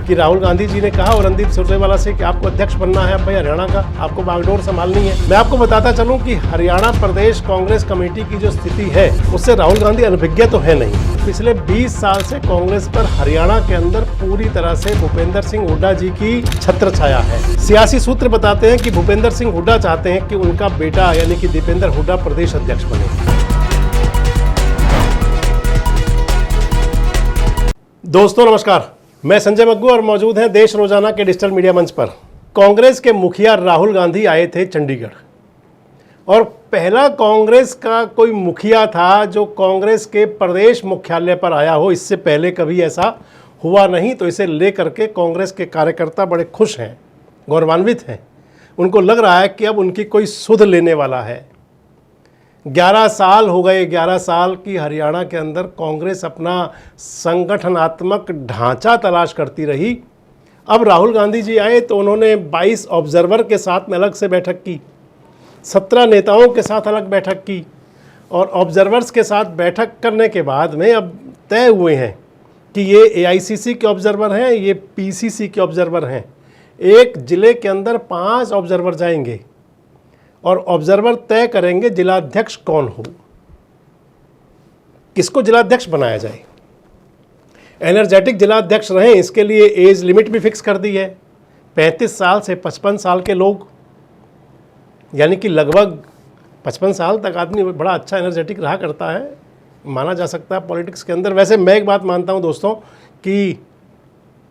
कि राहुल गांधी जी ने कहा और रणदीप सुरजेवाला से कि आपको अध्यक्ष बनना है अब भाई हरियाणा का, आपको बागडोर संभालनी है। मैं आपको बताता चलूं कि हरियाणा प्रदेश कांग्रेस कमेटी की जो स्थिति है उससे राहुल गांधी अनभिज्ञ तो है नहीं। पिछले 20 साल से कांग्रेस पर हरियाणा के अंदर पूरी तरह से भूपेंद्र सिंह हुड्डा जी की छत्र छाया है। सियासी सूत्र बताते हैं कि भूपेंद्र सिंह हुड्डा चाहते हैं कि उनका बेटा यानी कि दीपेंद्र हुड्डा प्रदेश अध्यक्ष बने। दोस्तों नमस्कार, मैं संजय मग्गू और मौजूद हैं देश रोजाना के डिजिटल मीडिया मंच पर। कांग्रेस के मुखिया राहुल गांधी आए थे चंडीगढ़ और पहला कांग्रेस का कोई मुखिया था जो कांग्रेस के प्रदेश मुख्यालय पर आया हो। इससे पहले कभी ऐसा हुआ नहीं, तो इसे लेकर के कांग्रेस के कार्यकर्ता बड़े खुश हैं, गौरवान्वित हैं। उनको लग रहा है कि अब उनकी कोई सुध लेने वाला है। 11 साल हो गए, 11 साल की हरियाणा के अंदर कांग्रेस अपना संगठनात्मक ढांचा तलाश करती रही। अब राहुल गांधी जी आए तो उन्होंने 22 ऑब्जर्वर के साथ में अलग से बैठक की, 17 नेताओं के साथ अलग बैठक की और ऑब्जर्वर्स के साथ बैठक करने के बाद में अब तय हुए हैं कि ये AICC के ऑब्जर्वर हैं, ये PCC के ऑब्जर्वर हैं। एक ज़िले के अंदर 5 ऑब्जर्वर जाएंगे और ऑब्जर्वर तय करेंगे जिलाध्यक्ष कौन हो, किसको जिलाध्यक्ष बनाया जाए। एनर्जेटिक जिलाध्यक्ष रहें, इसके लिए एज लिमिट भी फिक्स कर दी है। 35 साल से 55 साल के लोग, यानी कि लगभग 55 साल तक आदमी बड़ा अच्छा एनर्जेटिक रहा करता है, माना जा सकता है पॉलिटिक्स के अंदर। वैसे मैं एक बात मानता हूं दोस्तों कि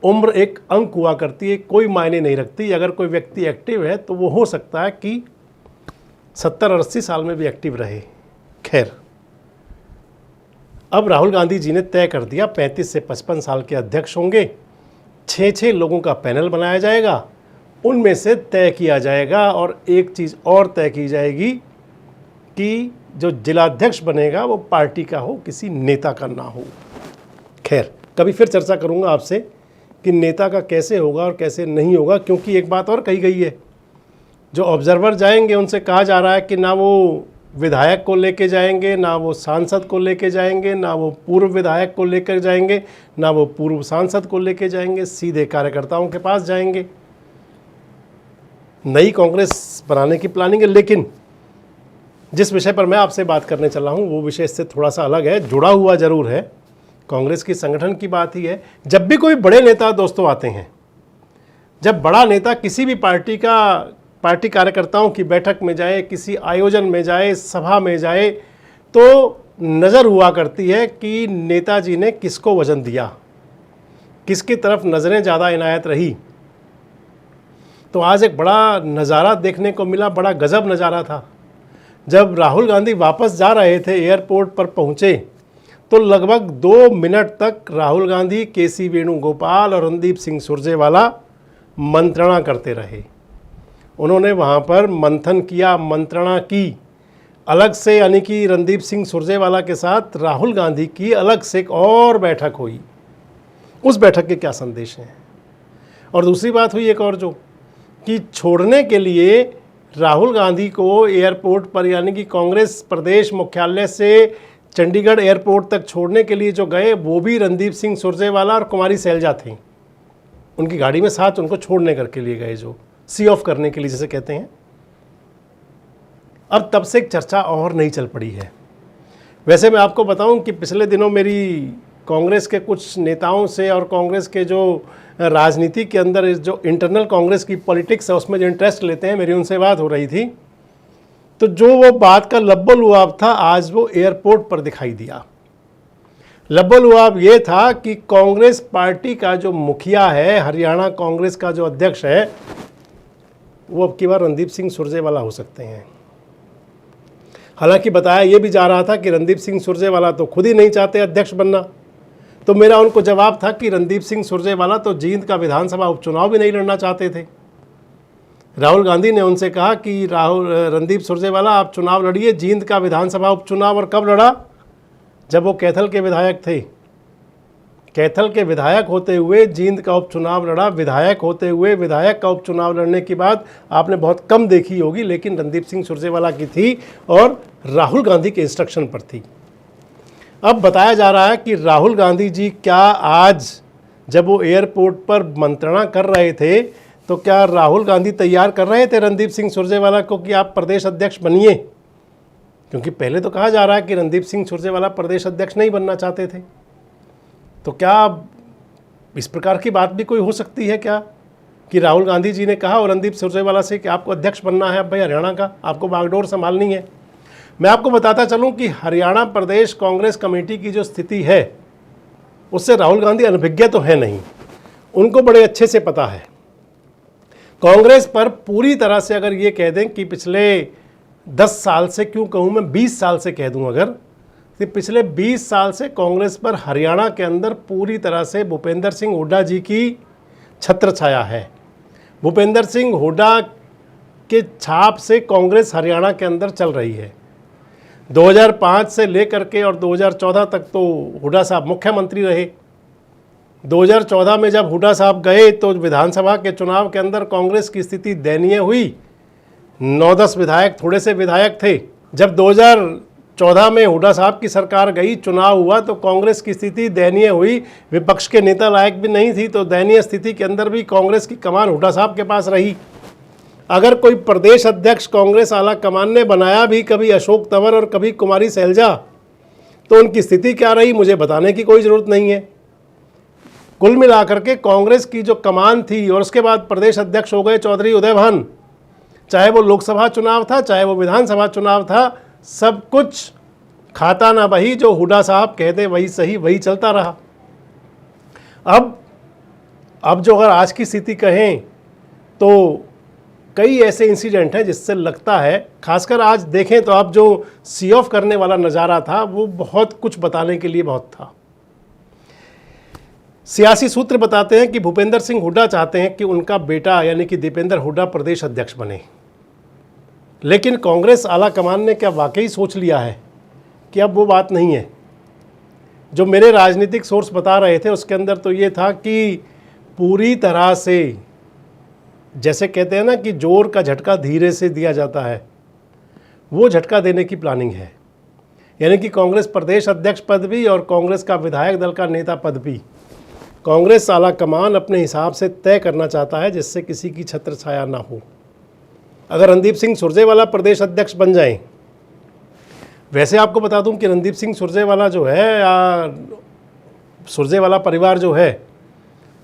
उम्र एक अंक हुआ करती है, कोई मायने नहीं रखती। अगर कोई व्यक्ति एक्टिव है तो वो हो सकता है कि 70 और 80 साल में भी एक्टिव रहे। खैर, अब राहुल गांधी जी ने तय कर दिया 35 से 55 साल के अध्यक्ष होंगे। 6 लोगों का पैनल बनाया जाएगा, उनमें से तय किया जाएगा। और एक चीज़ और तय की जाएगी कि जो जिलाध्यक्ष बनेगा वो पार्टी का हो, किसी नेता का ना हो। खैर, कभी फिर चर्चा करूंगा आपसे कि नेता का कैसे होगा और कैसे नहीं होगा, क्योंकि एक बात और कही गई है, जो ऑब्जर्वर जाएंगे उनसे कहा जा रहा है कि ना वो विधायक को लेके जाएंगे, ना वो सांसद को लेके जाएंगे, ना वो पूर्व विधायक को लेकर जाएंगे, ना वो पूर्व सांसद को लेके जाएंगे, सीधे कार्यकर्ताओं के पास जाएंगे। नई कांग्रेस बनाने की प्लानिंग है। लेकिन जिस विषय पर मैं आपसे बात करने चला हूँ वो विषय इससे थोड़ा सा अलग है, जुड़ा हुआ जरूर है, कांग्रेस की संगठन की बात ही है। जब भी कोई बड़े नेता दोस्तों आते हैं, जब बड़ा नेता किसी भी पार्टी कार्यकर्ताओं की बैठक में जाए, किसी आयोजन में जाए, सभा में जाए, तो नज़र हुआ करती है कि नेताजी ने किसको वजन दिया, किसकी तरफ नज़रें ज़्यादा इनायत रही। तो आज एक बड़ा नज़ारा देखने को मिला, बड़ा गजब नज़ारा था। जब राहुल गांधी वापस जा रहे थे, एयरपोर्ट पर पहुँचे, तो लगभग 2 मिनट तक राहुल गांधी, KC वेणुगोपाल और रणदीप सिंह सुरजेवाला मंत्रणा करते रहे। उन्होंने वहाँ पर मंथन किया, मंत्रणा की अलग से, यानी कि रणदीप सिंह सुरजेवाला के साथ राहुल गांधी की अलग से एक और बैठक हुई। उस बैठक के क्या संदेश हैं। और दूसरी बात हुई एक और, जो कि छोड़ने के लिए राहुल गांधी को एयरपोर्ट पर, यानी कि कांग्रेस प्रदेश मुख्यालय से चंडीगढ़ एयरपोर्ट तक छोड़ने के लिए जो गए, वो भी रणदीप सिंह सुरजेवाला और कुमारी सैलजा थी। उनकी गाड़ी में साथ उनको छोड़ने करके लिए गए, जो सी ऑफ करने के लिए जिसे कहते हैं। अब तब से एक चर्चा और नहीं चल पड़ी है। वैसे मैं आपको बताऊं कि पिछले दिनों मेरी कांग्रेस के कुछ नेताओं से और कांग्रेस के जो राजनीति के अंदर जो इंटरनल कांग्रेस की पॉलिटिक्स है उसमें जो इंटरेस्ट लेते हैं, मेरी उनसे बात हो रही थी। तो जो वो बात का लब्बो-लुआब था, आज वो एयरपोर्ट पर दिखाई दिया। लब्बो-लुआब ये था कि कांग्रेस पार्टी का जो मुखिया है, हरियाणा कांग्रेस का जो अध्यक्ष है, वो अब की बार रणदीप सिंह सुरजेवाला हो सकते हैं। हालांकि बताया ये भी जा रहा था कि रणदीप सिंह सुरजेवाला तो खुद ही नहीं चाहते अध्यक्ष बनना। तो मेरा उनको जवाब था कि रणदीप सिंह सुरजेवाला तो जींद का विधानसभा उपचुनाव भी नहीं लड़ना चाहते थे। राहुल गांधी ने उनसे कहा कि रणदीप सुरजेवाला आप चुनाव लड़िए, जींद का विधानसभा उपचुनाव। और कब लड़ा? जब वो कैथल के विधायक थे। कैथल के विधायक होते हुए जींद का उपचुनाव लड़ा। विधायक होते हुए विधायक का उपचुनाव लड़ने की बात आपने बहुत कम देखी होगी, लेकिन रणदीप सिंह सुरजेवाला की थी और राहुल गांधी के इंस्ट्रक्शन पर थी। अब बताया जा रहा है कि राहुल गांधी जी क्या आज जब वो एयरपोर्ट पर मंत्रणा कर रहे थे तो क्या राहुल गांधी तैयार कर रहे थे रणदीप सिंह सुरजेवाला को कि आप प्रदेश अध्यक्ष बनिए? क्योंकि पहले तो कहा जा रहा है कि रणदीप सिंह सुरजेवाला प्रदेश अध्यक्ष नहीं बनना चाहते थे। तो क्या इस प्रकार की बात भी कोई हो सकती है क्या कि राहुल गांधी जी ने कहा और रणदीप सुरजेवाला से कि आपको अध्यक्ष बनना है अब भाई हरियाणा का, आपको बागडोर संभालनी है? मैं आपको बताता चलूं कि हरियाणा प्रदेश कांग्रेस कमेटी की जो स्थिति है उससे राहुल गांधी अनभिज्ञ तो है नहीं, उनको बड़े अच्छे से पता है। कांग्रेस पर पूरी तरह से अगर ये कह दें कि पिछले 10 साल से, क्यों कहूँ मैं 20 साल से कह दूँ अगर, कि पिछले 20 साल से कांग्रेस पर हरियाणा के अंदर पूरी तरह से भूपेंद्र सिंह हुड्डा जी की छत्र छाया है। भूपेंद्र सिंह हुड्डा के छाप से कांग्रेस हरियाणा के अंदर चल रही है। 2005 से लेकर के और 2014 तक तो हुड्डा साहब मुख्यमंत्री रहे। 2014 में जब हुड्डा साहब गए तो विधानसभा के चुनाव के अंदर कांग्रेस की स्थिति दयनीय हुई। 9-10 विधायक, थोड़े से विधायक थे। जब 2014 में हुड्डा साहब की सरकार गई, चुनाव हुआ तो कांग्रेस की स्थिति दयनीय हुई। विपक्ष के नेता लायक भी नहीं थी, तो दयनीय स्थिति के अंदर भी कांग्रेस की कमान हुड्डा साहब के पास रही। अगर कोई प्रदेश अध्यक्ष कांग्रेस आला कमान ने बनाया भी कभी अशोक तंवर और कभी कुमारी सैलजा, तो उनकी स्थिति क्या रही मुझे बताने की कोई ज़रूरत नहीं है। कुल मिलाकर के कांग्रेस की जो कमान थी, और उसके बाद प्रदेश अध्यक्ष हो गए चौधरी उदय भान, चाहे वो लोकसभा चुनाव था चाहे वो विधानसभा चुनाव था, सब कुछ खाता ना बही, जो हुड्डा साहब कहते वही सही, वही चलता रहा। अब जो अगर आज की स्थिति कहें तो कई ऐसे इंसिडेंट हैं जिससे लगता है, खासकर आज देखें तो आप जो सी ऑफ करने वाला नज़ारा था वो बहुत कुछ बताने के लिए बहुत था। सियासी सूत्र बताते हैं कि भूपेंद्र सिंह हुड्डा चाहते हैं कि उनका बेटा यानी कि दीपेंद्र हुड्डा प्रदेश अध्यक्ष बने, लेकिन कांग्रेस आला कमान ने क्या वाकई सोच लिया है कि अब वो बात नहीं है? जो मेरे राजनीतिक सोर्स बता रहे थे उसके अंदर तो ये था कि पूरी तरह से, जैसे कहते हैं ना कि जोर का झटका धीरे से दिया जाता है, वो झटका देने की प्लानिंग है। यानी कि कांग्रेस प्रदेश अध्यक्ष पद भी और कांग्रेस का विधायक दल का नेता पद भी कांग्रेस आला कमान अपने हिसाब से तय करना चाहता है, जिससे किसी की छत्र छाया ना हो। अगर रणदीप सिंह सुरजेवाला प्रदेश अध्यक्ष बन जाएं, वैसे आपको बता दूं कि रणदीप सिंह सुरजेवाला जो है या सुरजेवाला परिवार जो है,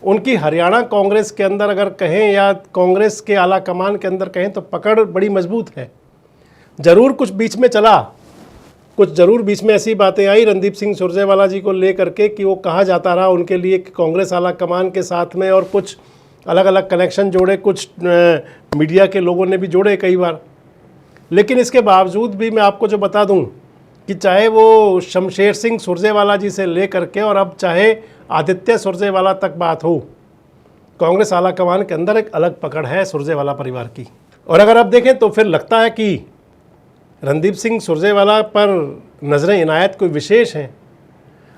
उनकी हरियाणा कांग्रेस के अंदर अगर कहें या कांग्रेस के आला कमान के अंदर कहें तो पकड़ बड़ी मजबूत है। ज़रूर कुछ बीच में चला, कुछ ज़रूर बीच में ऐसी बातें आई रणदीप सिंह सुरजेवाला जी को लेकर के कि वो कहा जाता रहा उनके लिए कि कांग्रेस आला कमान के साथ में, और कुछ अलग अलग कनेक्शन जोड़े, कुछ मीडिया के लोगों ने भी जोड़े कई बार। लेकिन इसके बावजूद भी मैं आपको जो बता दूं कि चाहे वो शमशेर सिंह सुरजेवाला जी से लेकर के और अब चाहे आदित्य सुरजेवाला तक बात हो, कांग्रेस आला कमान के अंदर एक अलग पकड़ है सुरजेवाला परिवार की। और अगर आप देखें तो फिर लगता है कि रणदीप सिंह सुरजेवाला पर नजरें इनायत कोई विशेष हैं।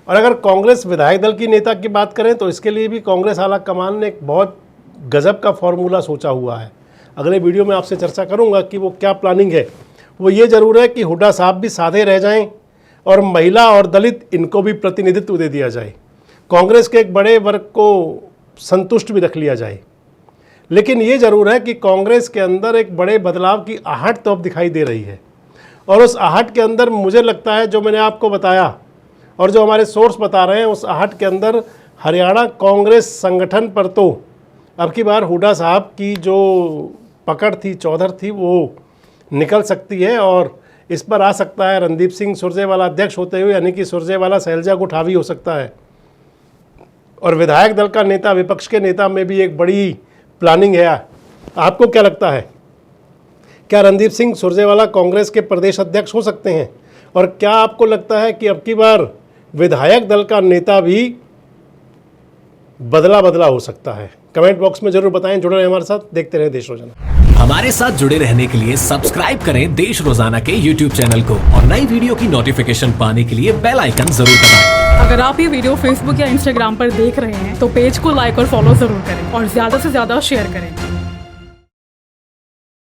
और अगर कांग्रेस विधायक दल की नेता की बात करें तो इसके लिए भी कांग्रेस आला कमान ने एक बहुत गजब का फॉर्मूला सोचा हुआ है। अगले वीडियो में आपसे चर्चा करूंगा कि वो क्या प्लानिंग है। वो ये ज़रूर है कि हुड्डा साहब भी साधे रह जाएं और महिला और दलित इनको भी प्रतिनिधित्व दे दिया जाए, कांग्रेस के एक बड़े वर्ग को संतुष्ट भी रख लिया जाए। लेकिन ये ज़रूर है कि कांग्रेस के अंदर एक बड़े बदलाव की आहट तो अब दिखाई दे रही है, और उस आहट के अंदर मुझे लगता है, जो मैंने आपको बताया और जो हमारे सोर्स बता रहे हैं, उस आहट के अंदर हरियाणा कांग्रेस संगठन पर तो अब की बार हुड्डा साहब की जो पकड़ थी, चौधर थी, वो निकल सकती है। और इस पर आ सकता है रणदीप सिंह सुरजेवाला अध्यक्ष होते हुए, यानी कि सुरजेवाला सैलजा को ठावी हो सकता है। और विधायक दल का नेता, विपक्ष के नेता में भी एक बड़ी प्लानिंग है। आपको क्या लगता है, क्या रणदीप सिंह सुरजेवाला कांग्रेस के प्रदेश अध्यक्ष हो सकते हैं? और क्या आपको लगता है कि अब की बार विधायक दल का नेता भी बदला हो सकता है? कमेंट बॉक्स में जरूर बताएं। जुड़े रहें हमारे साथ, देखते रहें देश रोजाना। हमारे साथ जुड़े रहने के लिए सब्सक्राइब करें देश रोजाना के YouTube चैनल को, और नई वीडियो की नोटिफिकेशन पाने के लिए बेल आइकन जरूर दबाएं। अगर आप ये वीडियो Facebook या Instagram पर देख रहे हैं तो पेज को लाइक और फॉलो जरूर करें और ज्यादा से ज्यादा शेयर करें।